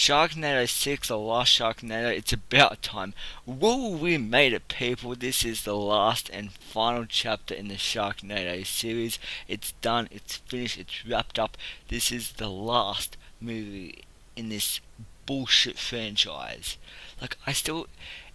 Sharknado 6, the last Sharknado, it's about time. Woo, we made it, people. This is the last and final chapter in the Sharknado series. It's done, it's finished, it's wrapped up. This is the last movie in this bullshit franchise. Like,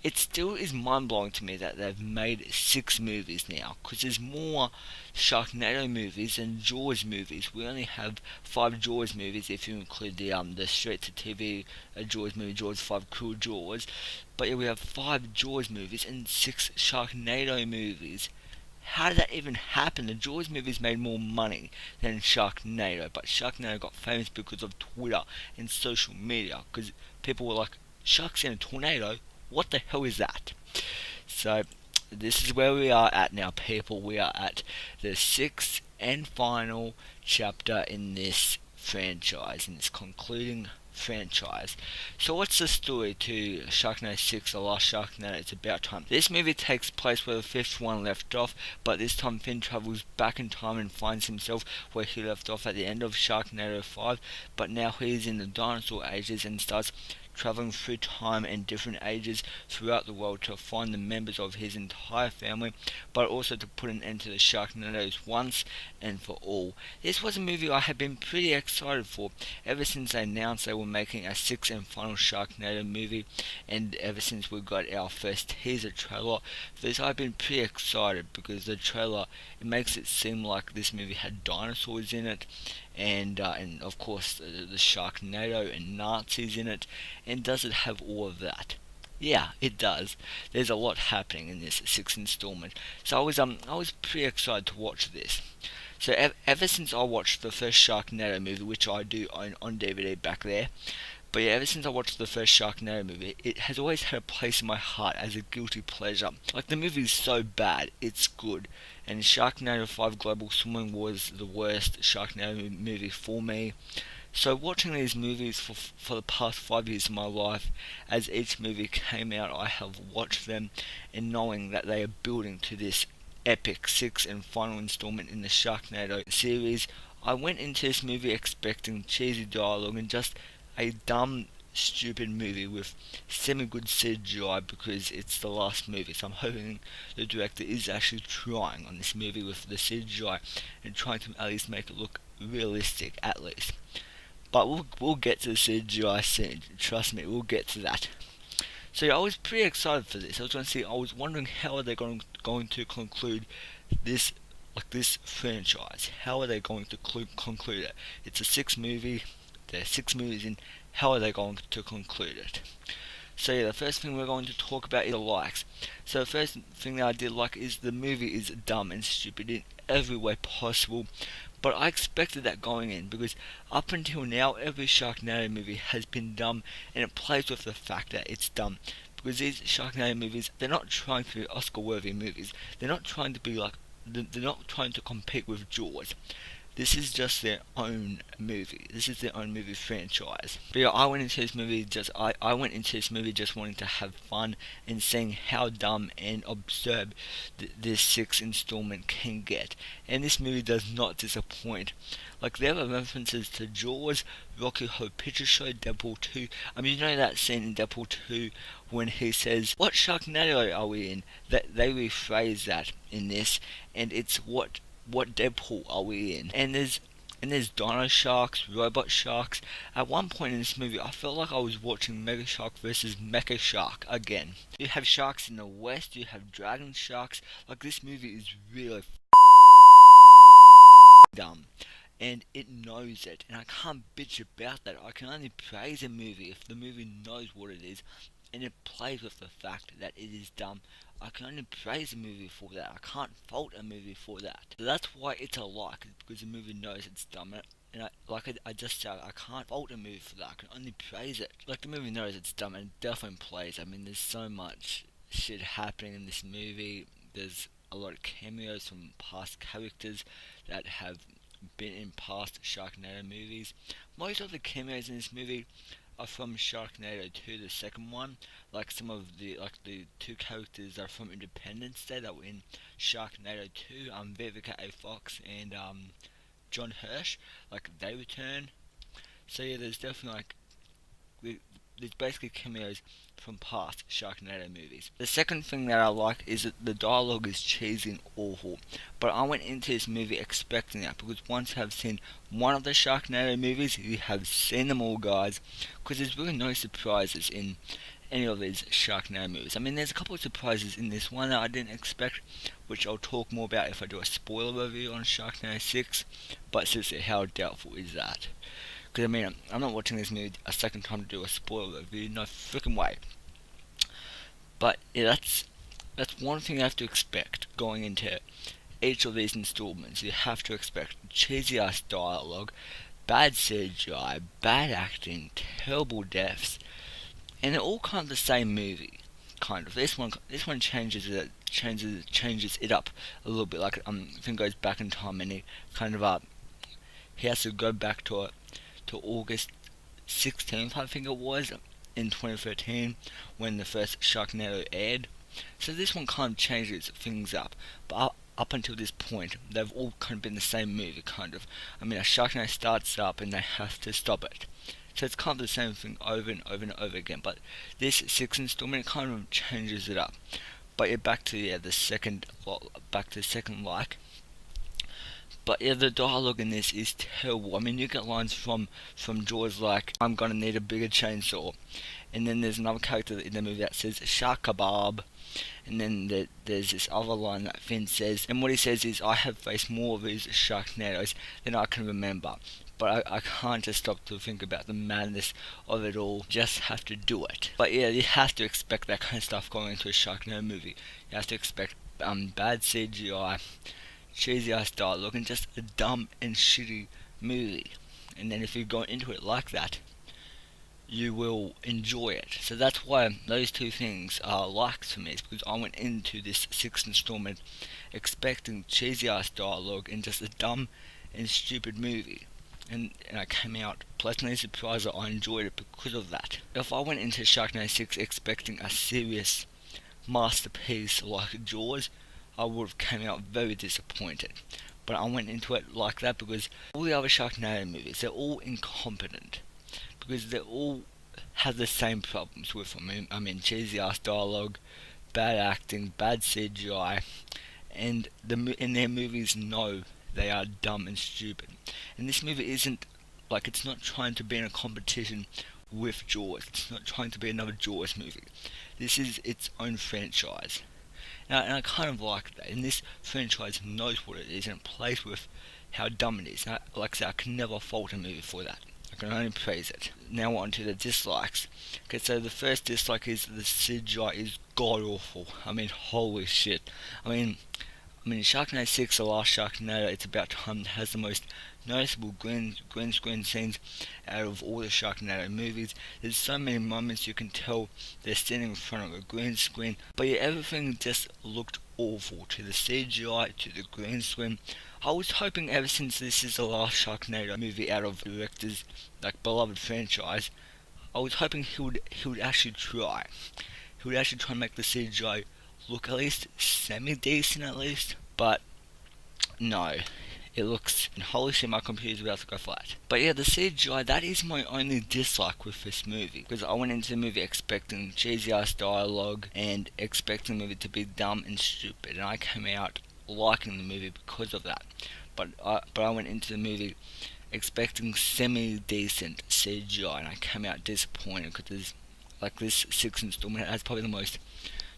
it still is mind blowing to me that they've made 6 movies now, because there's more Sharknado movies than Jaws movies. We only have 5 Jaws movies if you include the straight to TV Jaws movie, Jaws 5 Cool Jaws. But yeah, we have 5 Jaws movies and 6 Sharknado movies. How did that even happen? The Jaws movies made more money than Sharknado, but Sharknado got famous because of Twitter and social media, because people were like, sharks in a tornado? What the hell is that? So, this is where we are at now, people. We are at the 6th and final chapter in this franchise, in this concluding franchise. So what's the story to Sharknado 6, The Last Sharknado? It's about time. This movie takes place where the fifth one left off, but this time Finn travels back in time and finds himself where he left off at the end of Sharknado 5, but now he is in the dinosaur ages and starts traveling through time and different ages throughout the world to find the members of his entire family, but also to put an end to the Sharknadoes once and for all. This was a movie I had been pretty excited for ever since they announced they were making a 6th and final Sharknado movie, and ever since we got our first teaser trailer for this. I've been pretty excited because the trailer, it makes it seem like this movie had dinosaurs in it, and of course the Sharknado and Nazis in it. And does it have all of that? Yeah, it does. There's a lot happening in this 6th installment, so I was pretty excited to watch this. So ever since I watched the first Sharknado movie, which I do own on DVD back there, but yeah, ever since I watched the first Sharknado movie, it has always had a place in my heart as a guilty pleasure. Like, the movie is so bad, it's good. And Sharknado 5 Global Swimming was the worst Sharknado movie for me. So watching these movies for the past 5 years of my life, as each movie came out, I have watched them, and knowing that they are building to this epic 6th and final installment in the Sharknado series, I went into this movie expecting cheesy dialogue and just a dumb, stupid movie with semi-good CGI because it's the last movie. So I'm hoping the director is actually trying on this movie with the CGI and trying to at least make it look realistic, at least. But we'll get to the CGI soon. Trust me, we'll get to that. So yeah, I was pretty excited for this. I was wondering how are they going to conclude this, like, this franchise. How are they going to conclude it? It's a 6 movie. There are 6 movies in. How are they going to conclude it? So yeah, the first thing we're going to talk about is the likes. So the first thing that I did like is the movie is dumb and stupid in every way possible. But I expected that going in, because up until now every Sharknado movie has been dumb, and it plays with the fact that it's dumb. Because these Sharknado movies, they're not trying to be Oscar-worthy movies. They're not trying to be like, they're not trying to compete with Jaws. This is just their own movie. This is their own movie franchise. But yeah, I went into this movie just wanting to have fun and seeing how dumb and absurd this 6th installment can get. And this movie does not disappoint. Like, there are references to Jaws, Rocky Horror Picture Show, Deadpool 2. I mean, you know that scene in Deadpool 2 when he says, "What Sharknado are we in?" That they rephrase that in this, and it's what Deadpool are we in? And there's dino sharks, robot sharks. At one point in this movie, I felt like I was watching Mega Shark versus Mecha Shark again. You have sharks in the west, you have dragon sharks. Like, this movie is really dumb. And it knows it, and I can't bitch about that. I can only praise a movie if the movie knows what it is, and it plays with the fact that it is dumb. I can only praise a movie for that. I can't fault a movie for that. So that's why it's a like, because the movie knows it's dumb. I just said, I can't fault a movie for that. I can only praise it. Like, the movie knows it's dumb, and it definitely plays. I mean, there's so much shit happening in this movie. There's a lot of cameos from past characters that have been in past Sharknado movies. Most of the cameos in this movie are from Sharknado 2, the second one. Like, some of the 2 characters are from Independence Day that were in Sharknado 2. Vivica A. Fox and John Hirsch. Like, they return. So yeah, there's definitely, like, there's basically cameos from past Sharknado movies. The second thing that I like is that the dialogue is cheesy and awful, but I went into this movie expecting that because once I've seen one of the Sharknado movies, you have seen them all, guys, because there's really no surprises in any of these Sharknado movies. I mean, there's a couple of surprises in this one that I didn't expect, which I'll talk more about if I do a spoiler review on Sharknado 6, but seriously, how doubtful is that? Because I mean, I'm not watching this movie a second time to do a spoiler review, no freaking way. But yeah, that's one thing you have to expect going into each of these installments. You have to expect cheesy ass dialogue, bad CGI, bad acting, terrible deaths, and they're all kind of the same movie. Kind of. This one changes it up a little bit. Like I think goes back in time and he kind of he has to go back to August 16th, I think it was, in 2013 when the first Sharknado aired. So this one kind of changes things up, but up until this point, they've all kind of been the same movie, kind of. I mean, a Sharknado starts up and they have to stop it. So it's kind of the same thing over and over and over again. But this sixth installment kind of changes it up. But yeah, back to the second like. But yeah, the dialogue in this is terrible. I mean, you get lines from Jaws like, "I'm gonna need a bigger chainsaw," and then there's another character in the movie that says "shark kebab," and then there's this other line that Finn says, and what he says is, "I have faced more of these Sharknadoes than I can remember." But I can't just stop to think about the madness of it all. Just have to do it. But yeah, you have to expect that kind of stuff going into a Sharknado movie. You have to expect bad CGI, cheesy ass dialogue, and just a dumb and shitty movie. And then if you go into it like that, you will enjoy it. So that's why those two things are likes for me. It's because I went into this sixth installment expecting cheesy ass dialogue and just a dumb and stupid movie. And I came out pleasantly surprised that I enjoyed it because of that. If I went into Sharknado 6 expecting a serious masterpiece like Jaws, I would have came out very disappointed. But I went into it like that because all the other Sharknado movies, they're all incompetent. Because they all have the same problems with them. I mean cheesy ass dialogue, bad acting, bad CGI, and their movies know they are dumb and stupid. And this movie isn't, like, it's not trying to be in a competition with Jaws. It's not trying to be another Jaws movie. This is its own franchise. And I kind of like that. And this franchise knows what it is and it plays with how dumb it is. And like I said, I can never fault a movie for that. I can only praise it. Now on to the dislikes. Okay, so the first dislike is the CGI is god awful. I mean, holy shit. I mean, Sharknado 6, the last Sharknado, it's about time, has the most noticeable green screen scenes out of all the Sharknado movies. There's so many moments you can tell they're standing in front of a green screen, but yeah, everything just looked awful, to the CGI, to the green screen. I was hoping ever since this is the last Sharknado movie out of the director's beloved franchise, I was hoping he would actually try. He would actually try and make the CGI look at least semi-decent at least, but no, it looks, and holy shit, my computer's about to go flat. But yeah, the CGI, that is my only dislike with this movie, because I went into the movie expecting cheesy ass dialogue and expecting the movie to be dumb and stupid, and I came out liking the movie because of that. But I went into the movie expecting semi-decent CGI, and I came out disappointed because this sixth installment has probably the most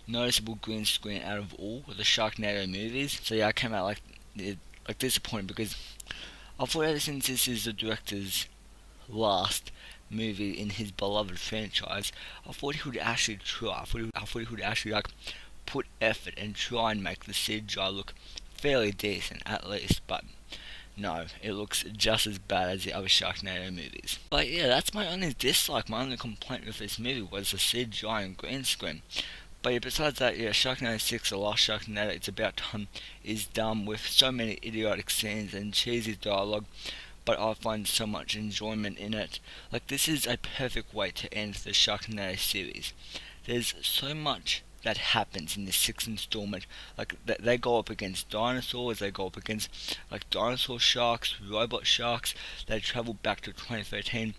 noticeable green screen out of all the Sharknado movies. So yeah, I came out disappointed because I thought ever since this is the director's last movie in his beloved franchise, I thought he would actually try. I thought he would actually put effort and try and make the CGI look fairly decent at least, but no, it looks just as bad as the other Sharknado movies. But yeah, that's my only dislike. My only complaint with this movie was the CGI and green screen. But yeah, besides that, yeah, Sharknado 6, the last Sharknado, it's about time, is dumb with so many idiotic scenes and cheesy dialogue, but I find so much enjoyment in it. This is a perfect way to end the Sharknado series. There's so much that happens in the sixth installment. Like they go up against dinosaurs, they go up against like dinosaur sharks, robot sharks. They travel back to 2013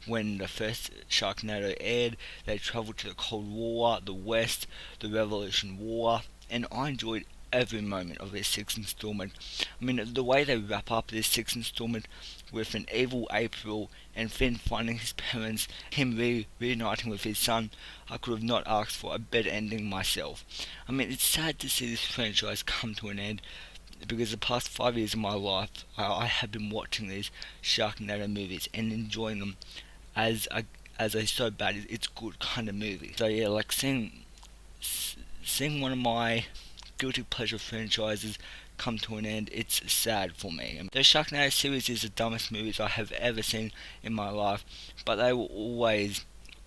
when the first Sharknado aired. They travel to the Cold War, the West, the Revolution War, and I enjoyed every moment of this sixth installment. I mean, the way they wrap up this sixth installment with an evil April and Finn finding his parents, him reuniting with his son, I could have not asked for a better ending myself. I mean, it's sad to see this franchise come to an end because the past 5 years of my life, I have been watching these Sharknado movies and enjoying them as a so bad it's good kind of movie. So yeah, like seeing one of my guilty pleasure franchises come to an end, it's sad for me. The Sharknado series is the dumbest movies I have ever seen in my life, but they will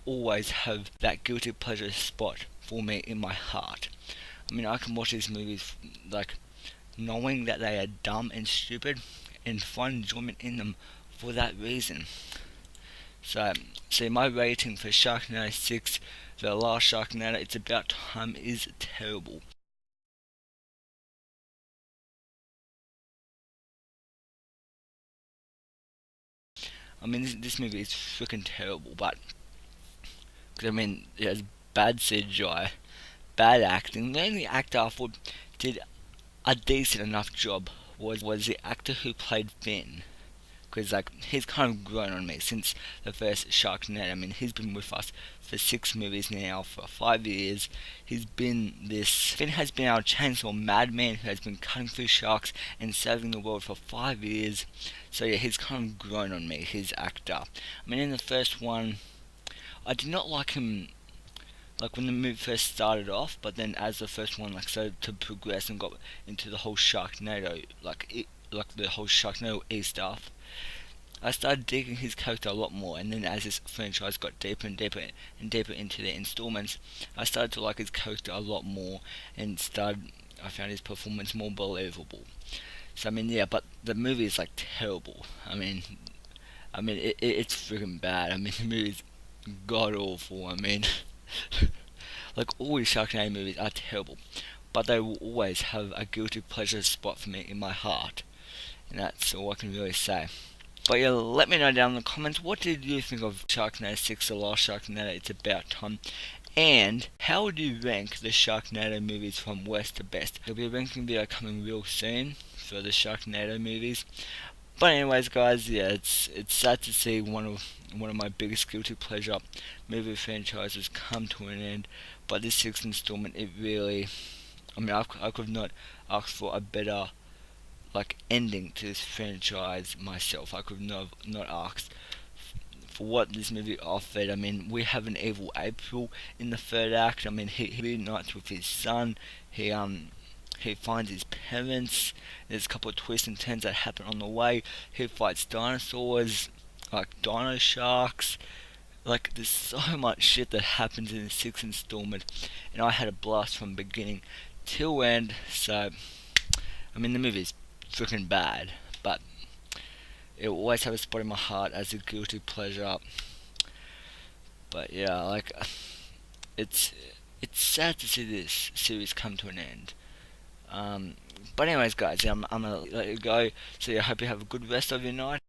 always have that guilty pleasure spot for me in my heart. I mean, I can watch these movies like knowing that they are dumb and stupid and find enjoyment in them for that reason. So my rating for Sharknado 6, The Last Sharknado, It's About Time, is terrible. I mean, this movie is freaking terrible, but cause, I mean, it has bad CGI, bad acting. The only actor I thought did a decent enough job was the actor who played Finn. Because like he's kind of grown on me since the first Sharknado. I mean, he's been with us for 6 movies now, for 5 years. He's been this. Finn has been our chainsaw madman who has been cutting through sharks and saving the world for 5 years. So yeah, he's kind of grown on me. His actor. I mean, in the first one, I did not like him. Like when the movie first started off, but then as the first one like started to progress and got into the whole Sharknado, like the whole Sharknado E stuff, I started digging his character a lot more, and then as this franchise got deeper and deeper and deeper into the installments, I started to like his character a lot more, and I found his performance more believable. So I mean, yeah, but the movie is like terrible. It's freaking bad. I mean, the movie's god awful. I mean, like all these Sharknado movies are terrible, but they will always have a guilty pleasure spot for me in my heart, and that's all I can really say. But yeah, let me know down in the comments, what did you think of Sharknado 6, The Last Sharknado, It's About Time? And how would you rank the Sharknado movies from worst to best? There'll be a ranking video coming real soon for the Sharknado movies. But anyways, guys, yeah, it's sad to see one of my biggest guilty pleasure movie franchises come to an end. But this sixth installment, it really, I mean, I could not ask for a better like ending to this franchise myself. I could not asked for what this movie offered. I mean, we have an evil April in the third act. I mean, he reunites with his son. He finds his parents. There's a couple of twists and turns that happen on the way. He fights dinosaurs, like dino sharks. Like, there's so much shit that happens in the sixth installment, and I had a blast from beginning till end. So, I mean, the movie's freaking bad, but it will always have a spot in my heart as a guilty pleasure. But yeah, like it's it's sad to see this series come to an end. But anyways, guys, I'm gonna let you go. So yeah, I hope you have a good rest of your night.